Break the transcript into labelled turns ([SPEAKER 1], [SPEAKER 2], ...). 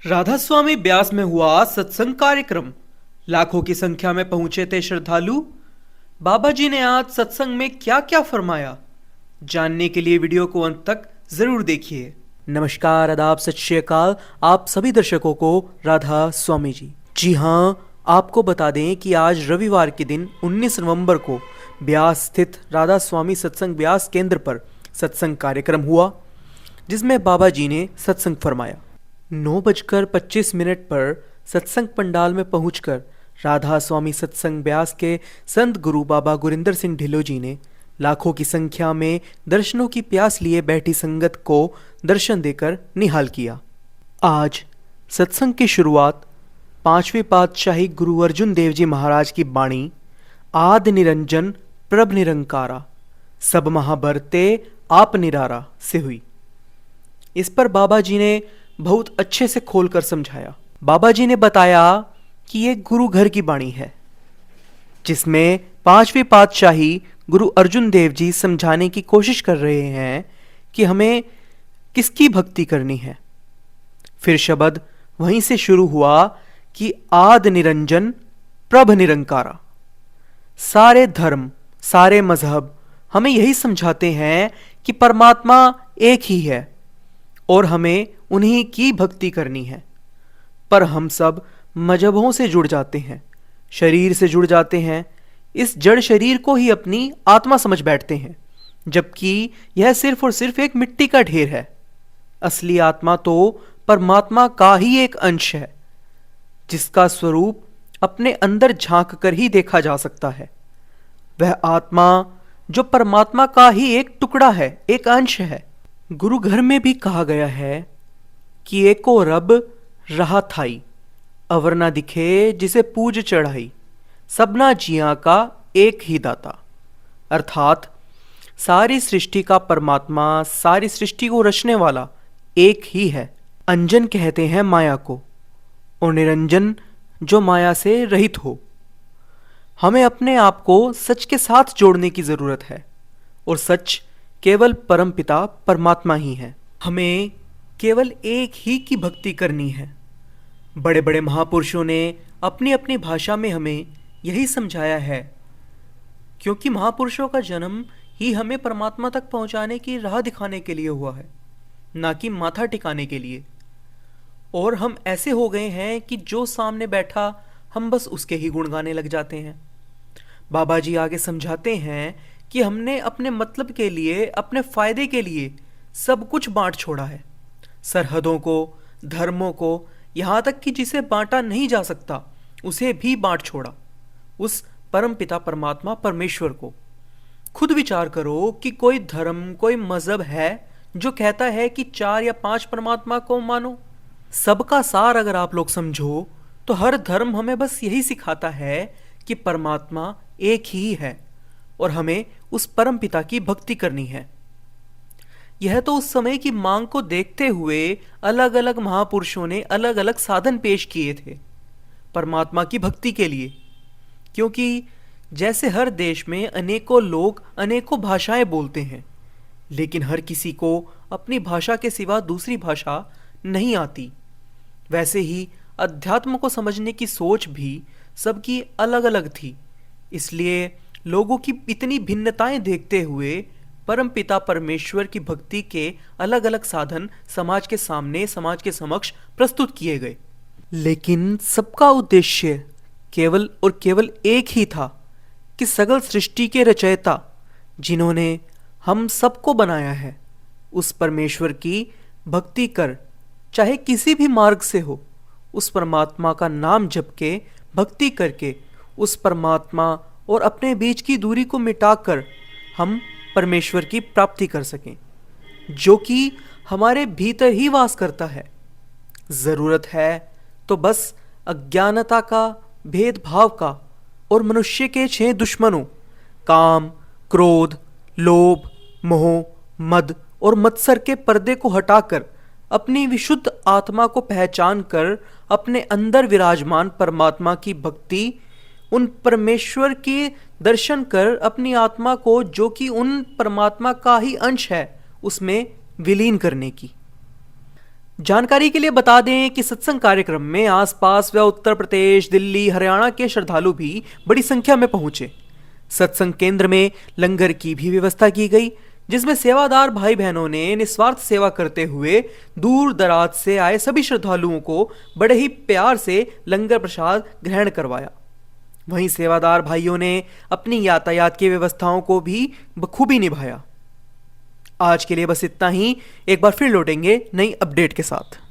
[SPEAKER 1] राधा स्वामी ब्यास में हुआ सत्संग कार्यक्रम। लाखों की संख्या में पहुंचे थे श्रद्धालु। बाबा जी ने आज सत्संग में क्या क्या फरमाया, जानने के लिए वीडियो को अंत तक जरूर देखिए। नमस्कार, आदाब, सत श्री अकाल आप सभी दर्शकों को राधा स्वामी जी। जी हाँ, आपको बता दें कि आज रविवार के दिन 19 नवंबर को ब्यास स्थित राधा स्वामी सत्संग ब्यास केंद्र पर सत्संग कार्यक्रम हुआ, जिसमें बाबा जी ने सत्संग फरमाया। 9:25 पर सत्संग पंडाल में पहुंचकर राधा स्वामी सत्संग ब्यास के संत गुरु बाबा गुरिंदर सिंह ढिल्लों जी ने लाखों की संख्या में दर्शनों की प्यास लिए बैठी संगत को दर्शन देकर निहाल किया। आज सत्संग की शुरुआत 5वें पातशाही गुरु अर्जुन देव जी महाराज की बाणी आदि निरंजन प्रभ निरंकारा सब महाबरते आप निरारा से हुई। इस पर बाबा जी ने बहुत अच्छे से खोलकर समझाया। बाबा जी ने बताया कि ये गुरु घर की बाणी है, जिसमें 5वीं पातशाही गुरु अर्जुन देव जी समझाने की कोशिश कर रहे हैं कि हमें किसकी भक्ति करनी है। फिर शब्द वहीं से शुरू हुआ कि आद निरंजन प्रभ निरंकारा। सारे धर्म, सारे मजहब हमें यही समझाते हैं कि परमात्मा एक ही है और हमें उन्हीं की भक्ति करनी है। पर हम सब मजहबों से जुड़ जाते हैं, शरीर से जुड़ जाते हैं, इस जड़ शरीर को ही अपनी आत्मा समझ बैठते हैं, जबकि यह सिर्फ और सिर्फ एक मिट्टी का ढेर है। असली आत्मा तो परमात्मा का ही एक अंश है, जिसका स्वरूप अपने अंदर झांक कर ही देखा जा सकता है। वह आत्मा जो परमात्मा का ही एक टुकड़ा है, एक अंश है। गुरु घर में भी कहा गया है कि एको रब रहा थाई, अवर ना दिखे जिसे पूज चढ़ाई, सबना जिया का एक ही दाता। अर्थात सारी सृष्टि का परमात्मा, सारी सृष्टि को रचने वाला एक ही है। अंजन कहते हैं माया को, और निरंजन जो माया से रहित हो। हमें अपने आप को सच के साथ जोड़ने की जरूरत है, और सच केवल परमपिता परमात्मा ही है। हमें केवल एक ही की भक्ति करनी है। बड़े बड़े महापुरुषों ने अपनी अपनी भाषा में हमें यही समझाया है, क्योंकि महापुरुषों का जन्म ही हमें परमात्मा तक पहुंचाने की राह दिखाने के लिए हुआ है, ना कि माथा टिकाने के लिए। और हम ऐसे हो गए हैं कि जो सामने बैठा हम बस उसके ही गुण गाने लग जाते हैं। बाबा जी आगे समझाते हैं कि हमने अपने मतलब के लिए, अपने फायदे के लिए सब कुछ बांट छोड़ा है। सरहदों को, धर्मों को, यहाँ तक कि जिसे बांटा नहीं जा सकता उसे भी बांट छोड़ा, उस परमपिता परमात्मा परमेश्वर को। खुद विचार करो कि कोई धर्म, कोई मजहब है जो कहता है कि 4 या 5 परमात्मा को मानो। सबका सार अगर आप लोग समझो तो हर धर्म हमें बस यही सिखाता है कि परमात्मा एक ही है और हमें उस परम पिता की भक्ति करनी है। यह तो उस समय की मांग को देखते हुए अलग अलग महापुरुषों ने अलग अलग साधन पेश किए थे परमात्मा की भक्ति के लिए। क्योंकि जैसे हर देश में अनेकों लोग अनेकों भाषाएं बोलते हैं, लेकिन हर किसी को अपनी भाषा के सिवा दूसरी भाषा नहीं आती, वैसे ही अध्यात्म को समझने की सोच भी सबकी अलग अलग थी। इसलिए लोगों की इतनी भिन्नताएं देखते हुए परमपिता परमेश्वर की भक्ति के अलग अलग साधन समाज के सामने, समाज के समक्ष प्रस्तुत किए गए। लेकिन सबका उद्देश्य केवल और केवल एक ही था कि सगल सृष्टि के रचयिता, जिन्होंने हम सबको बनाया है, उस परमेश्वर की भक्ति कर, चाहे किसी भी मार्ग से हो, उस परमात्मा का नाम जप के भक्ति करके उस परमात्मा और अपने बीच की दूरी को मिटाकर हम परमेश्वर की प्राप्ति कर सकें, जो कि हमारे भीतर ही वास करता है। जरूरत है तो बस अज्ञानता का, भेदभाव का और मनुष्य के 6 दुश्मनों काम, क्रोध, लोभ, मोह, मद और मत्सर के पर्दे को हटाकर अपनी विशुद्ध आत्मा को पहचान कर अपने अंदर विराजमान परमात्मा की भक्ति, उन परमेश्वर के दर्शन कर अपनी आत्मा को, जो कि उन परमात्मा का ही अंश है, उसमें विलीन करने की। जानकारी के लिए बता दें कि सत्संग कार्यक्रम में आसपास व उत्तर प्रदेश, दिल्ली, हरियाणा के श्रद्धालु भी बड़ी संख्या में पहुंचे। सत्संग केंद्र में लंगर की भी व्यवस्था की गई, जिसमें सेवादार भाई बहनों ने निस्वार्थ सेवा करते हुए दूर दराज से आए सभी श्रद्धालुओं को बड़े ही प्यार से लंगर प्रसाद ग्रहण करवाया। वहीं सेवादार भाइयों ने अपनी यातायात की व्यवस्थाओं को भी बखूबी निभाया। आज के लिए बस इतना ही। एक बार फिर लौटेंगे नई अपडेट के साथ।